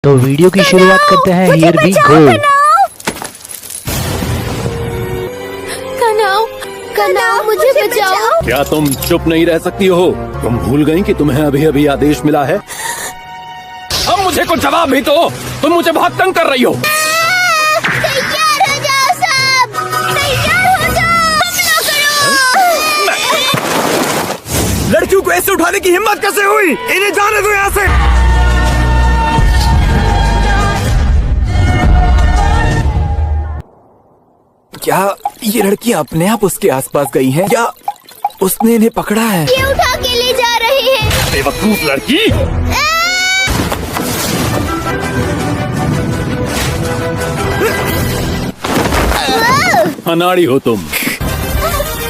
तो वीडियो की शुरुआत करते हैं। Here we go. कनाव, मुझे बचाओ। क्या तुम चुप नहीं रह सकती हो? तुम भूल गई कि तुम्हें अभी अभी आदेश मिला है? अब मुझे कुछ जवाब भी दो। तुम मुझे बहुत तंग कर रही हो। तैयार हो जाओ सब, तैयार हो जाओ। हमला करो। लड़कियों को ऐसे उठाने की हिम्मत कैसे हुई? इन्हें जाने दो यहाँ से। क्या ये लड़की अपने आप उसके आसपास गई है या उसने इन्हें पकड़ा है? ये उठा के ले जा रहे हैं। बेवकूफ लड़की। अनाड़ी हो तुम।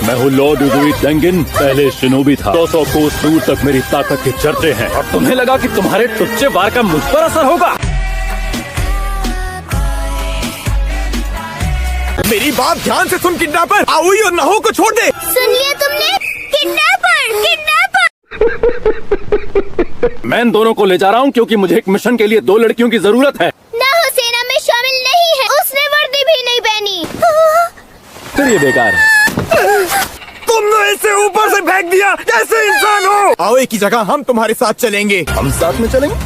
मैं हूँ लॉर्ड उजुई टेंगिन, पहले शिनोबी था। 200 कोस दूर तक मेरी ताकत के चर्चे हैं और तुम्हें लगा कि तुम्हारे टुच्चे वार का मुझ पर असर होगा? मेरी बात ध्यान से सुन किडनैपर, आउई और नहो को छोड़ दे। सुन लिया तुमने? Kidnapper, kidnapper. मैं इन दोनों को ले जा रहा हूँ क्योंकि मुझे एक मिशन के लिए 2 लड़कियों की जरूरत है। नहो सेना में शामिल नहीं है। उसने वर्दी भी नहीं पहनी। फिर ये बेकार है। तुमने इसे ऊपर से फेंक दिया। कैसे इंसान हो? आउई की जगह हम तुम्हारे साथ चलेंगे। हम साथ में चलेंगे।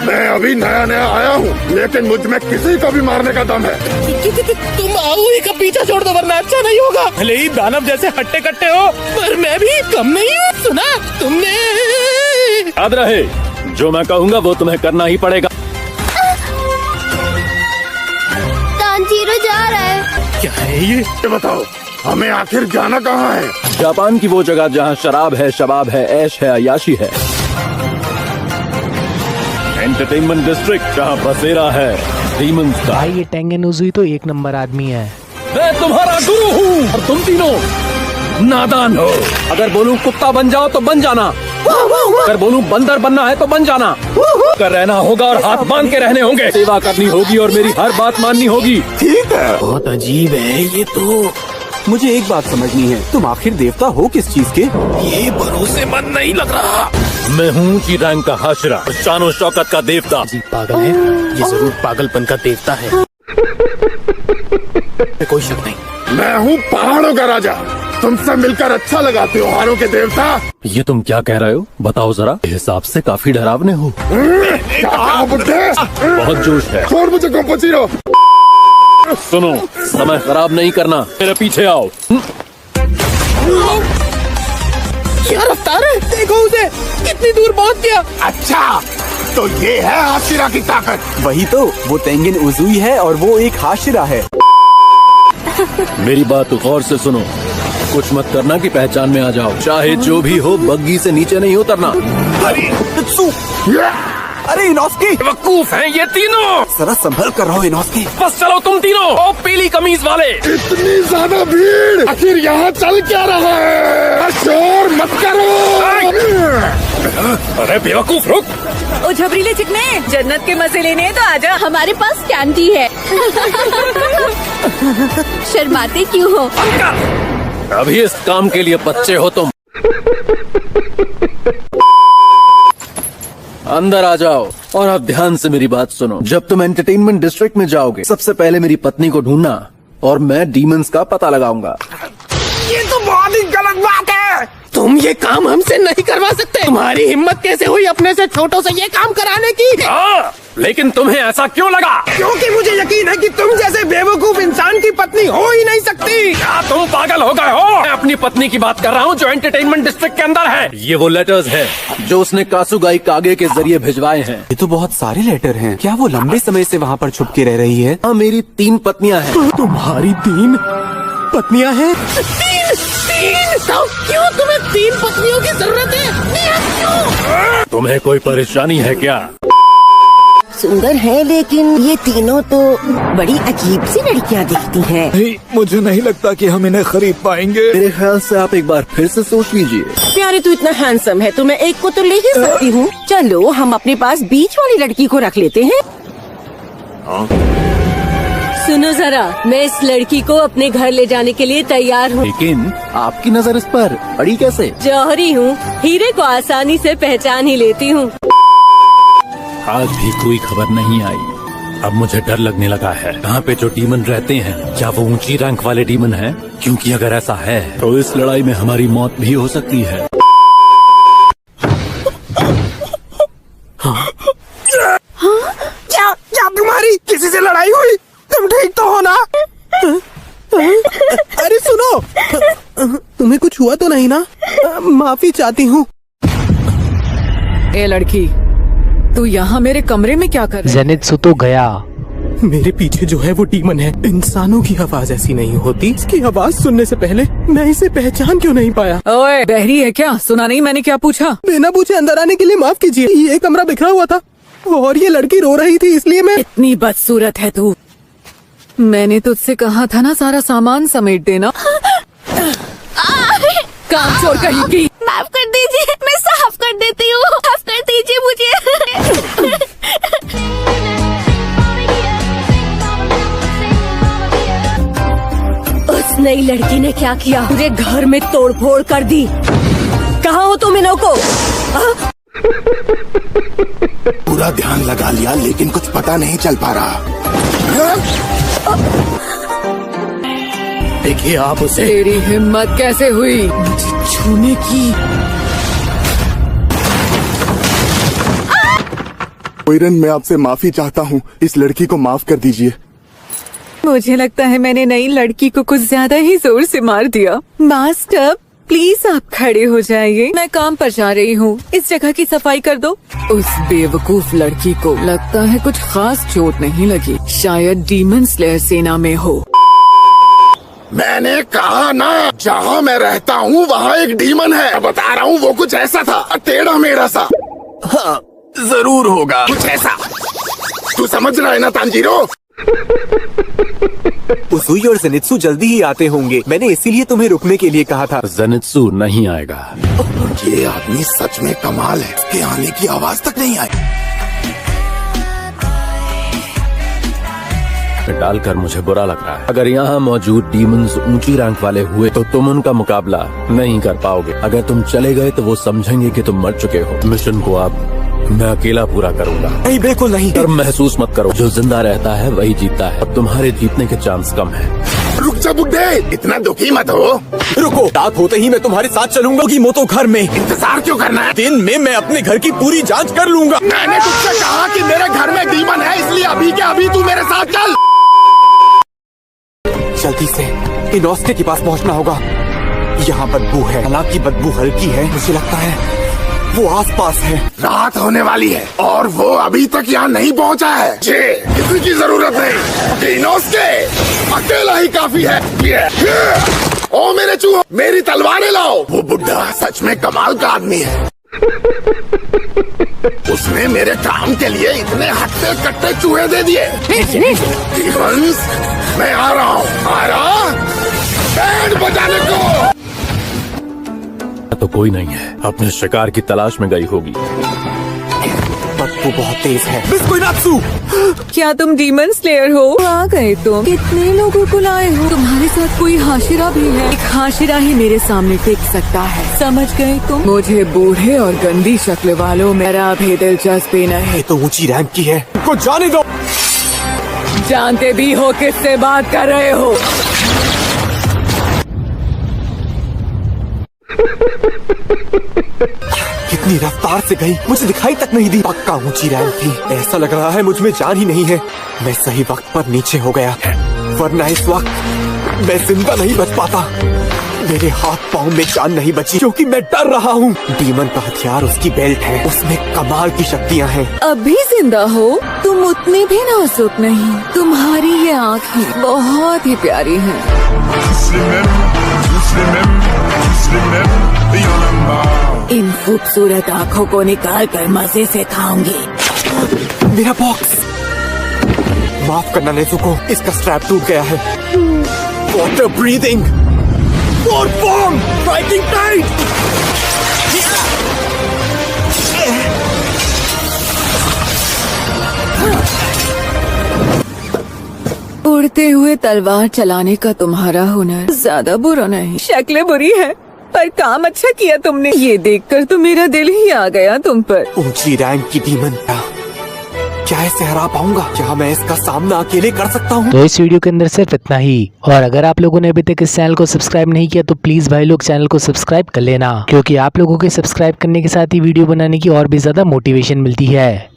मैं अभी नया नया आया हूँ, लेकिन मुझ में किसी को भी मारने का दम है। तुम आउई का पीछा छोड़ दो वरना अच्छा नहीं होगा। भले ही दानव जैसे हट्टे कट्टे हो, पर मैं भी कम नहीं हूँ। सुना तुमने? याद रहे, जो मैं कहूँगा वो तुम्हें करना ही पड़ेगा। तांजीरो जा रहा है। क्या है ये बताओ, हमें आखिर जाना कहाँ है? जापान की वो जगह जहाँ शराब है, शबाब है, ऐश है, अयाशी है। एंटरटेनमेंट डिस्ट्रिक्ट जहाँ बसेरा है डीमंस का। भाई ये टेंगन उजुई तो एक नंबर आदमी है। मैं तुम्हारा गुरु हूँ और तुम तीनों नादान हो। अगर बोलूँ कुत्ता बन जाओ तो बन जाना, अगर बोलूँ बंदर बनना है तो बन जाना। कर रहना होगा और हाथ बांध के रहने होंगे। सेवा करनी होगी और मेरी हर बात माननी होगी। ठीक है। बहुत अजीब है ये तो। मुझे एक बात समझनी है, तुम आखिर देवता हो किस चीज के? ये भरोसेमंद नहीं लग रहा। मैं हूँ ऊंची रैंक का हाशरा, शानो शौकत का देवता। पागल है ये, जरूर पागलपन का देवता है। कोई शक नहीं। मैं हूँ पहाड़ों का राजा, तुमसे मिलकर अच्छा लगा त्योहारों के देवता। ये तुम क्या कह रहे हो? बताओ जरा। हिसाब से काफी डरावने हो। क्या कहा बुड्ढे? बहुत जोश है। छोड़ मुझे गोपचीरो। सुनो, समय खराब नहीं करना, मेरे पीछे आओ। क्या रफ्तार है, देखो उसे कितनी दूर पहुंच गया। अच्छा, तो ये है हाशिरा की ताकत। वही तो, वो तेंगिन उजुई है और वो एक हाशिरा है। मेरी बात गौर से सुनो। कुछ मत करना कि पहचान में आ जाओ। चाहे जो भी हो, बग्गी से नीचे नहीं उतरना। अरे इनोस्की, बेवकूफ हैं ये तीनों। जरा संभल कर रहो इनोस्की। बस चलो तुम तीनों। ओ पीली कमीज वाले। इतनी ज्यादा भीड़, आखिर यहाँ चल क्या रहा है? शोर मत करो। अरे बेवकूफ, रुक। ओ झबरीले चिकने, जन्नत के मजे लेने हैं तो आजा, हमारे पास कैंडी है। शर्माते क्यों हो? अभी इस काम के लिए बच्चे हो तुम। अंदर आ जाओ और अब ध्यान से मेरी बात सुनो। जब तुम एंटरटेनमेंट डिस्ट्रिक्ट में जाओगे, सबसे पहले मेरी पत्नी को ढूंढना और मैं डीमंस का पता लगाऊंगा। ये तो बहुत ही गलत बात है। तुम ये काम हमसे नहीं करवा सकते। तुम्हारी हिम्मत कैसे हुई अपने से छोटों से ये काम कराने की? लेकिन तुम्हें ऐसा क्यों लगा? क्योंकि मुझे यकीन है कि तुम जैसे बेवकूफ इंसान की पत्नी हो ही नहीं सकती। क्या तुम पागल हो गए हो? मैं अपनी पत्नी की बात कर रहा हूँ जो एंटरटेनमेंट डिस्ट्रिक्ट के अंदर है। ये वो लेटर्स हैं जो उसने कासुगाई कागे के जरिए भिजवाए हैं। ये तो बहुत सारे लेटर हैं। क्या वो लंबे समय से वहाँ पर छुप के रह रही है? हाँ, मेरी 3 पत्नियां हैं। तुम्हारी 3 पत्नियां हैं? 3? तो क्यों तुम्हें 3 पत्नियों की जरूरत है? क्यों? तुम्हें कोई परेशानी है क्या? सुंदर है, लेकिन ये तीनों तो बड़ी अजीब सी लड़कियां दिखती हैं। नहीं, मुझे नहीं लगता कि हम इन्हें खरीद पाएंगे। मेरे ख्याल से आप एक बार फिर से सोच लीजिए। प्यारे तू इतना हैंडसम है तो मैं एक को तो ले ही सकती हूँ। चलो हम अपने पास बीच वाली लड़की को रख लेते हैं। सुनो जरा, मैं इस लड़की को अपने घर ले जाने के लिए तैयार हूँ। लेकिन आपकी नजर इस पर पड़ी कैसे? जौहरी हूँ, हीरे को आसानी से पहचान ही लेती हूँ। आज भी कोई खबर नहीं आई। अब मुझे डर लगने लगा है। यहाँ पे जो डीमन रहते हैं, क्या वो ऊंची रैंक वाले डीमन हैं? क्योंकि अगर ऐसा है तो इस लड़ाई में हमारी मौत भी हो सकती है। क्या तुम्हारी किसी से लड़ाई हुई? तुम ठीक तो हो ना? अरे सुनो, तुम्हें कुछ हुआ तो नहीं ना? माफी चाहती हूँ। ए लड़की, तू यहाँ मेरे कमरे में क्या कर रही? जेनित्सु तो गया। मेरे पीछे जो है वो डीमन है। इंसानों की आवाज ऐसी नहीं होती। इसकी आवाज सुनने से पहले मैं इसे पहचान क्यों नहीं पाया? ओए, बहरी है क्या? सुना नहीं मैंने क्या पूछा? बिना पूछे अंदर आने के लिए माफ कीजिए। ये कमरा बिखरा हुआ था और ये लड़की रो रही थी, इसलिए मैं। इतनी बदसूरत है तू। मैंने तुझसे कहा था ना सारा सामान समेट देना। काम चोर कहीं की। माफ कर दीजिए, मैं साफ कर देती हूँ। माफ कर दीजिए मुझे। उस नई लड़की ने क्या किया? पूरे घर में तोड़फोड़ कर दी। कहाँ हो तुम इनोको? पूरा ध्यान लगा लिया लेकिन कुछ पता नहीं चल पा रहा। देखिए आप उसे। तेरी हिम्मत कैसे हुई मुझे छूने की? कोइरन, मैं आपसे माफी चाहता हूँ। इस लड़की को माफ कर दीजिए। मुझे लगता है मैंने नई लड़की को कुछ ज्यादा ही जोर से मार दिया। मास्टर, प्लीज आप खड़े हो जाइए, मैं काम पर जा रही हूँ। इस जगह की सफाई कर दो। उस बेवकूफ लड़की को लगता है कुछ खास चोट नहीं लगी। शायद डीमन स्लेयर सेना में हो। मैंने कहा ना, जहाँ मैं रहता हूँ वहाँ एक डीमन है। बता रहा हूँ वो कुछ ऐसा था, टेढ़ा मेढ़ा सा। हाँ, जरूर होगा कुछ ऐसा। तू समझ रहा है ना तांजीरो? उसूई और जेनित्सु जल्दी ही आते होंगे। मैंने इसीलिए तुम्हें रुकने के लिए कहा था। जेनित्सु नहीं आएगा। ये आदमी सच में कमाल है। इसके आने की आवाज तक नहीं आई। डालकर मुझे बुरा लग रहा है। अगर यहाँ मौजूद डीमंस ऊंची रैंक वाले हुए तो तुम उनका मुकाबला नहीं कर पाओगे। अगर तुम चले गए तो वो समझेंगे कि तुम मर चुके हो। मिशन को अब मैं अकेला पूरा करूंगा। नहीं, बिल्कुल नहीं। डर महसूस मत करो। जो जिंदा रहता है वही जीतता है। अब तुम्हारे जीतने के चांस कम है। रुक जा बुड्ढे, इतना दुखी मत हो। रुको, रात होते ही मैं तुम्हारे साथ चलूंगा की मोतो घर में। इंतजार क्यों करना है? दिन में मैं अपने घर की पूरी जांच कर लूंगा। मैंने तुझसे कहा कि मेरे घर में डीमन है, इसलिए अभी के अभी तू मेरे साथ चल। जल्दी से इनोस्के के पास पहुंचना होगा। यहाँ बदबू है, हालांकि बदबू हल्की है। मुझे लगता है वो आसपास है। रात होने वाली है और वो अभी तक यहाँ नहीं पहुँचा है। किसी की जरूरत नहीं। इनोस्के अकेला ही काफी है। ओ मेरे चूहों, मेरी तलवारें लाओ। वो बुड्ढा सच में कमाल का आदमी है। उसने मेरे काम के लिए इतने हट्टे कट्टे चूहे दे दिए। डीमंस, मैं आ रहा हूँ। आ रहा बैंड बजाने को। तो कोई नहीं है, अपने शिकार की तलाश में गई होगी। बदबू बहुत तेज है। बिस्कुइनात्सु, क्या तुम डीमन स्लेयर हो? आ गए तुम। कितने लोगों को लाए हो? तुम्हारे साथ कोई हाशिरा भी है? एक हाशिरा ही मेरे सामने टिक सकता है, समझ गए तुम? मुझे बूढ़े और गंदी शक्ल वालों मेरा भी दिलचस्पी नहीं। ये तो ऊंची रैंक की है। को जाने दो। जानते भी हो किससे बात कर रहे हो? कितनी रफ्तार से गई, मुझे दिखाई तक नहीं दी। पक्का ऊंची रैंक थी। ऐसा लग रहा है मुझ में जान ही नहीं है। मैं सही वक्त पर नीचे हो गया, वरना इस वक्त मैं जिंदा नहीं बच पाता। मेरे हाथ पाँव में जान नहीं बची क्योंकि मैं डर रहा हूँ। डीमन का हथियार उसकी बेल्ट है, उसमें कमाल की शक्तियाँ हैं। अभी जिंदा हो? तुम उतने भी नाजुक नहीं। तुम्हारी ये आँखें बहुत ही प्यारी हैं। इन खूबसूरत आँखों को निकाल कर मजे से खाऊंगी। मेरा बॉक्स, माफ करना नेज़ुको, इसका स्ट्रैप टूट गया है। वाटर ब्रीदिंग, मोर फॉर्म, फाइटिंग टाइट। उड़ते हुए तलवार चलाने का तुम्हारा हुनर ज्यादा बुरा नहीं। शक्लें बुरी है पर काम अच्छा किया तुमने। ये देखकर तो मेरा दिल ही आ गया तुम पर। ऊंची रैंक की डीमन क्या इसे हरा पाऊंगा? क्या मैं इसका सामना अकेले कर सकता हूँ? तो इस वीडियो के अंदर सिर्फ इतना ही। और अगर आप लोगों ने अभी तक इस चैनल को सब्सक्राइब नहीं किया तो प्लीज भाई लोग चैनल को सब्सक्राइब कर लेना, क्योंकि आप लोगों के सब्सक्राइब करने के साथ ही वीडियो बनाने की और भी ज्यादा मोटिवेशन मिलती है।